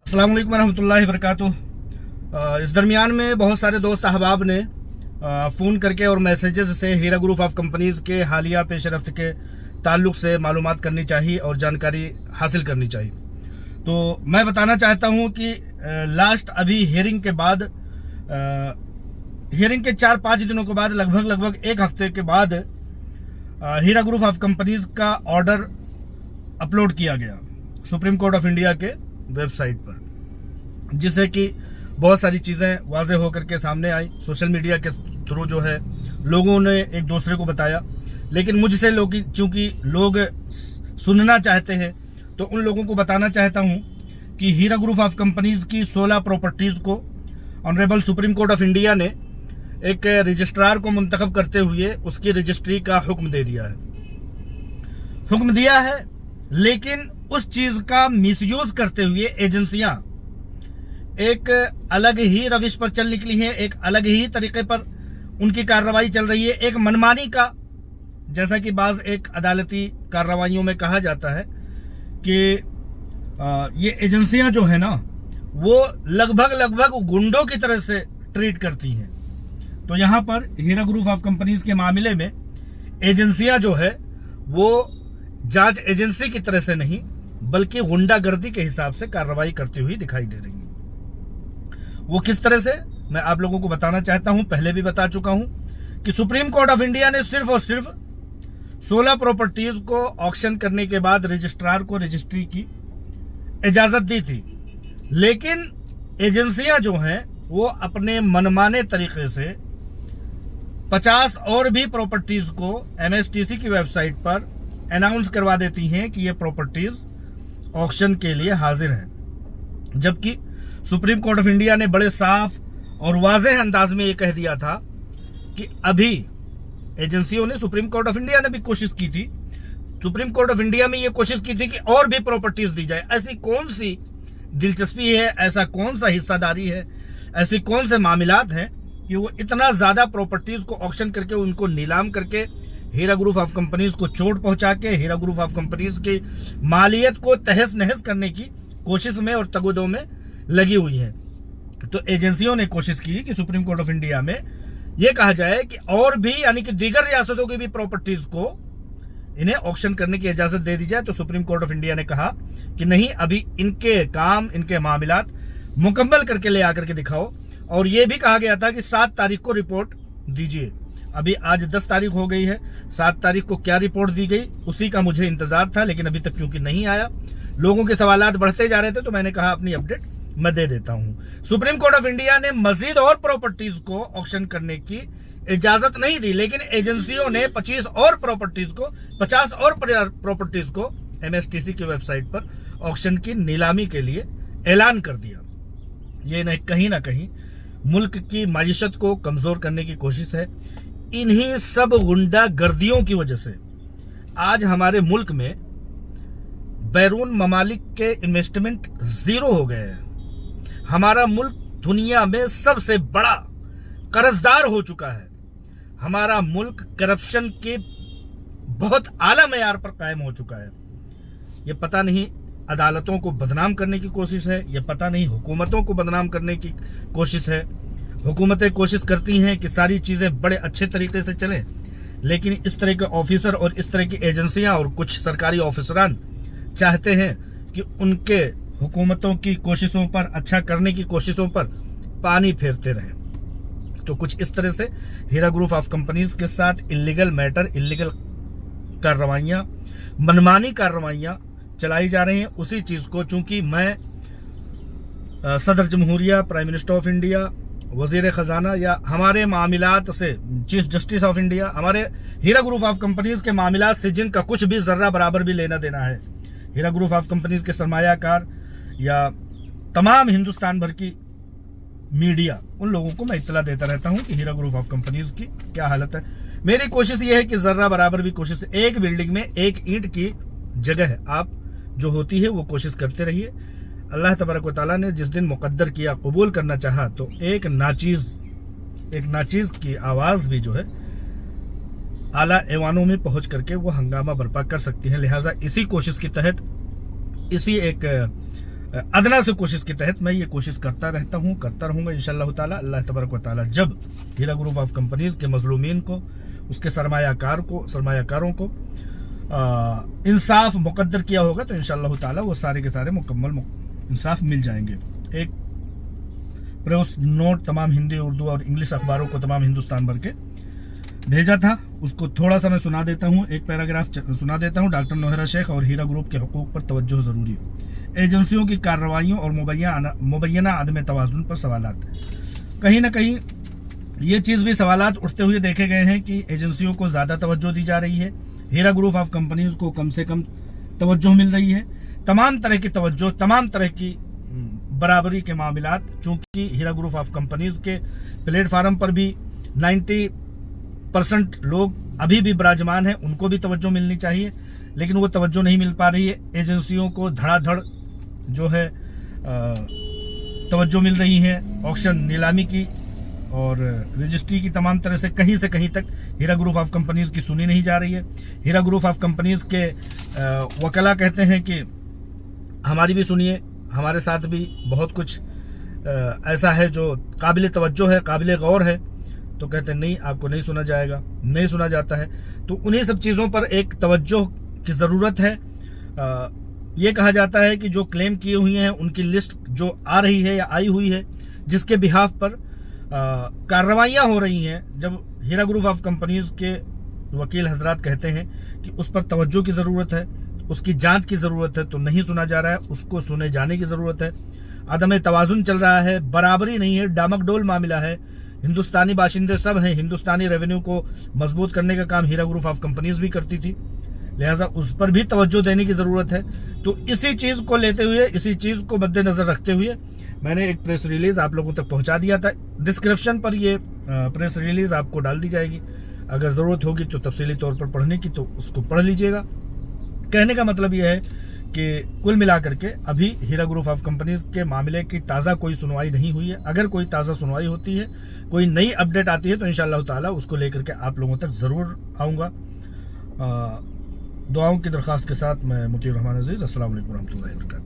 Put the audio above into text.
अस्सलाम वालेकुम रहमतुल्लाहि वबरकातुह। इस दरमियान में बहुत सारे दोस्त अहबाब ने फ़ोन करके और मैसेजेस से हीरा ग्रुप ऑफ कंपनीज़ के हालिया पेशरफ्त के ताल्लुक़ से मालूमात करनी चाहिए और जानकारी हासिल करनी चाहिए। तो मैं बताना चाहता हूं कि लास्ट अभी हियरिंग के बाद, हियरिंग के 4-5 दिनों के बाद, लगभग 1 हफ्ते के बाद हीरा ग्रुप ऑफ कंपनीज़ का ऑर्डर अपलोड किया गया सुप्रीम कोर्ट ऑफ इंडिया के वेबसाइट पर, जिससे कि बहुत सारी चीज़ें वाज़े होकर के सामने आई। सोशल मीडिया के थ्रू जो है लोगों ने एक दूसरे को बताया, लेकिन मुझसे चूंकि लोग सुनना चाहते हैं तो उन लोगों को बताना चाहता हूं कि हीरा ग्रुप ऑफ कंपनीज की 16 प्रॉपर्टीज़ को honourable supreme court of India ने एक रजिस्ट्रार को मुंतखब करते हुए उसकी रजिस्ट्री का हुक्म दिया है, लेकिन उस चीज का मिसयूज करते हुए एजेंसियां एक अलग ही रविश पर चल निकली हैं, एक अलग ही तरीके पर उनकी कार्रवाई चल रही है, एक मनमानी का, जैसा कि बाज एक अदालती कार्रवाइयों में कहा जाता है कि ये एजेंसियां जो है ना वो लगभग गुंडों की तरह से ट्रीट करती हैं। तो यहां पर हीरा ग्रुप ऑफ कंपनीज के मामले में एजेंसियां जो है वो जांच एजेंसी की तरह से नहीं बल्कि गुंडागर्दी के हिसाब से कार्रवाई करती हुई दिखाई दे रही है। वो किस तरह से, मैं आप लोगों को बताना चाहता हूं, पहले भी बता चुका हूं कि सुप्रीम कोर्ट ऑफ इंडिया ने सिर्फ और सिर्फ 16 प्रॉपर्टीज को ऑक्शन करने के बाद रजिस्ट्रार को रजिस्ट्री की इजाजत दी थी, लेकिन एजेंसियां जो हैं वो अपने मनमाने तरीके से 50 और भी प्रॉपर्टीज को एमएसटीसी की वेबसाइट पर अनाउंस करवा देती हैं कि ये प्रॉपर्टीज ऑक्शन के लिए हाजिर हैं, जबकि सुप्रीम कोर्ट ऑफ इंडिया ने बड़े साफ और वाज़ेह अंदाज में ये कह दिया था कि अभी एजेंसियों ने, सुप्रीम कोर्ट ऑफ इंडिया ने भी कोशिश की थी, सुप्रीम कोर्ट ऑफ इंडिया में ये कोशिश की थी कि और भी प्रॉपर्टीज दी जाए। ऐसी कौन सी दिलचस्पी है, ऐसा कौन सा हिस्सादारी है, ऐसी कौन से मामलात हैं कि वो इतना ज्यादा प्रॉपर्टीज को ऑक्शन करके, उनको नीलाम करके हीरा ग्रुप ऑफ कंपनीज को चोट पहुंचा के हीरा ग्रुप ऑफ कंपनीज की मालियत को तहस नहस करने की कोशिश में और तगदो में लगी हुई है। तो एजेंसियों ने कोशिश की कि सुप्रीम कोर्ट ऑफ इंडिया में यह कहा जाए कि और भी, यानी कि दीगर रियासतों की भी प्रॉपर्टीज को इन्हें ऑक्शन करने की इजाजत दे दी जाए। तो सुप्रीम कोर्ट ऑफ इंडिया ने कहा कि नहीं, अभी इनके काम, इनके मामलात मुकम्मल करके ले आकर के दिखाओ। और यह भी कहा गया था कि 7 तारीख को रिपोर्ट दीजिए। अभी आज 10 तारीख हो गई है, 7 तारीख को क्या रिपोर्ट दी गई उसी का मुझे इंतजार था, लेकिन अभी तक चूंकि नहीं आया, लोगों के सवालात बढ़ते जा रहे थे, तो मैंने कहा अपनी अपडेट मैं दे देता हूं। सुप्रीम कोर्ट ऑफ इंडिया ने मजीद और प्रॉपर्टीज को ऑक्शन करने की इजाजत नहीं दी, लेकिन एजेंसियों ने 50 और प्रॉपर्टीज को एमएसटीसी की वेबसाइट पर ऑक्शन की नीलामी के लिए ऐलान कर दिया। ये कहीं ना कहीं मुल्क की मायशत को कमजोर करने की कोशिश है। इन्हीं सब गुंडागर्दियों की वजह से आज हमारे मुल्क में बैरून ममालिक के इन्वेस्टमेंट जीरो हो गए हैं। हमारा मुल्क दुनिया में सबसे बड़ा कर्जदार हो चुका है। हमारा मुल्क करप्शन के बहुत आला मेयार पर कायम हो चुका है। ये पता नहीं अदालतों को बदनाम करने की कोशिश है, ये पता नहीं हुकूमतों को बदनाम करने की कोशिश है। हुकूमतें कोशिश करती हैं कि सारी चीजें बड़े अच्छे तरीके से चलें, लेकिन इस तरह के ऑफिसर और इस तरह की एजेंसियां और कुछ सरकारी ऑफिसरान चाहते हैं कि उनके हुकूमतों की कोशिशों पर, अच्छा करने की कोशिशों पर पानी फेरते रहें। तो कुछ इस तरह से हीरा ग्रुप ऑफ कंपनीज के साथ इल्लीगल मैटर, इल्लीगल कार्रवाइयां, मनमानी कार्रवाइयां चलाई जा रही हैं। उसी चीज को चूंकि मैं सदर जमहूरिया, प्राइम मिनिस्टर ऑफ इंडिया, वजीर खजाना या हमारे मामलात से चीफ जस्टिस ऑफ इंडिया, हमारे हीरा ग्रुप ऑफ कंपनीज के मामलात से जिनका कुछ भी जर्रा बराबर भी लेना देना है, हीरा ग्रुप ऑफ कंपनीज के सरमायाकार या तमाम हिंदुस्तान भर की मीडिया, उन लोगों को मैं इत्तला देता रहता हूं कि हीरा ग्रुप ऑफ कंपनीज की क्या हालत है। मेरी कोशिश यह है कि जर्रा बराबर भी कोशिश, एक बिल्डिंग में एक ईंट की जगह आप जो होती है वो कोशिश करते रहिए। अल्लाह तबारक व तआला ने जिस दिन मुकद्दर किया, कबूल करना चाहा, तो एक नाचीज की आवाज भी जो है आला ऐवानों में पहुंच करके वो हंगामा बर्पा कर सकती है। लिहाजा इसी कोशिश के तहत, इसी एक अदना से कोशिश के तहत मैं ये कोशिश करता रहता हूँ, करता रहूँगा इंशाअल्लाह ताला। अल्लाह तबारक व ताला जब हीरा ग्रुप ऑफ कंपनीज के मजलूमीन को, उसके सरमायाकारों को इंसाफ मुकद्दर किया होगा तो इंशाअल्लाह ताला वो सारे के सारे मुकम्मल इंसाफ मिल जाएंगे। एक प्रेस नोट तमाम हिंदी, उर्दू और इंग्लिश अखबारों को तमाम हिंदुस्तान भर के भेजा था, उसको थोड़ा सा मैं सुना देता हूँ, एक पैराग्राफ सुना देता हूँ। डॉक्टर नौहरा शेख और हीरा ग्रुप के हुकूक पर तवज्जो जरूरी, एजेंसियों की कार्रवाइयों और मुबैना अदम तवाज़ुन पर सवालात। कहीं ना कहीं ये चीज़ भी सवालात उठते हुए देखे गए हैं कि एजेंसियों को ज़्यादा तवज्जो दी जा रही है, हीरा ग्रुप ऑफ कंपनीज को कम से कम तवज्जो मिल रही है। तमाम तरह की तवज्जो, तमाम तरह की बराबरी के मामलात, चूंकि हीरा ग्रुप ऑफ कंपनीज के प्लेटफार्म पर भी 90% लोग अभी भी विराजमान हैं, उनको भी तवज्जो मिलनी चाहिए, लेकिन वो तवज्जो नहीं मिल पा रही है। एजेंसियों को धड़ाधड़ जो है तवज्जो मिल रही है, ऑक्शन, नीलामी की और रजिस्ट्री की तमाम तरह से कहीं तक हीरा ग्रुप ऑफ कंपनीज की सुनी नहीं जा रही है। हीरा ग्रुप ऑफ कंपनीज के वकला कहते हैं कि हमारी भी सुनिए, हमारे साथ भी बहुत कुछ ऐसा है जो काबिल तवज्जो है, काबिल गौर है, तो कहते हैं नहीं, आपको नहीं सुना जाएगा, नहीं सुना जाता है। तो उन्हीं सब चीज़ों पर एक तवज्जो की ज़रूरत है। ये कहा जाता है कि जो क्लेम किए हुए हैं उनकी लिस्ट जो आ रही है या आई हुई है, जिसके बिहाफ पर कार्रवाइयाँ हो रही हैं, जब हीरा ग्रुप ऑफ कंपनीज के वकील हजरात कहते हैं कि उस पर तवज्जो की ज़रूरत है, उसकी जांच की ज़रूरत है, तो नहीं सुना जा रहा है, उसको सुने जाने की ज़रूरत है। अदम तवाज़ुन चल रहा है, बराबरी नहीं है, डामकडोल मामला है। हिंदुस्तानी बाशिंदे सब हैं, हिंदुस्तानी रेवेन्यू को मजबूत करने का काम हीरा ग्रुप ऑफ कंपनीज भी करती थी, लिहाजा उस पर भी तवज्जो देने की ज़रूरत है। तो इसी चीज़ को लेते हुए, इसी चीज़ को मद्देनज़र रखते हुए मैंने एक प्रेस रिलीज़ आप लोगों तक पहुंचा दिया था। डिस्क्रिप्शन पर ये प्रेस रिलीज़ आपको डाल दी जाएगी, अगर ज़रूरत होगी तो तफसीली तौर पर पढ़ने की, तो उसको पढ़ लीजिएगा। कहने का मतलब यह है कि कुल मिलाकर के अभी हीरा ग्रुप ऑफ कंपनीज के मामले की ताज़ा कोई सुनवाई नहीं हुई है। अगर कोई ताज़ा सुनवाई होती है, कोई नई अपडेट आती है, तो इंशाअल्लाह ताला उसको लेकर के आप लोगों तक ज़रूर आऊँगा। दुआओं की दरख्वास्त के साथ मैं मुतीउर रहमान अजीज़, अस्सलाम वालेकुम रहमतुल्लाहि व बरकातहू।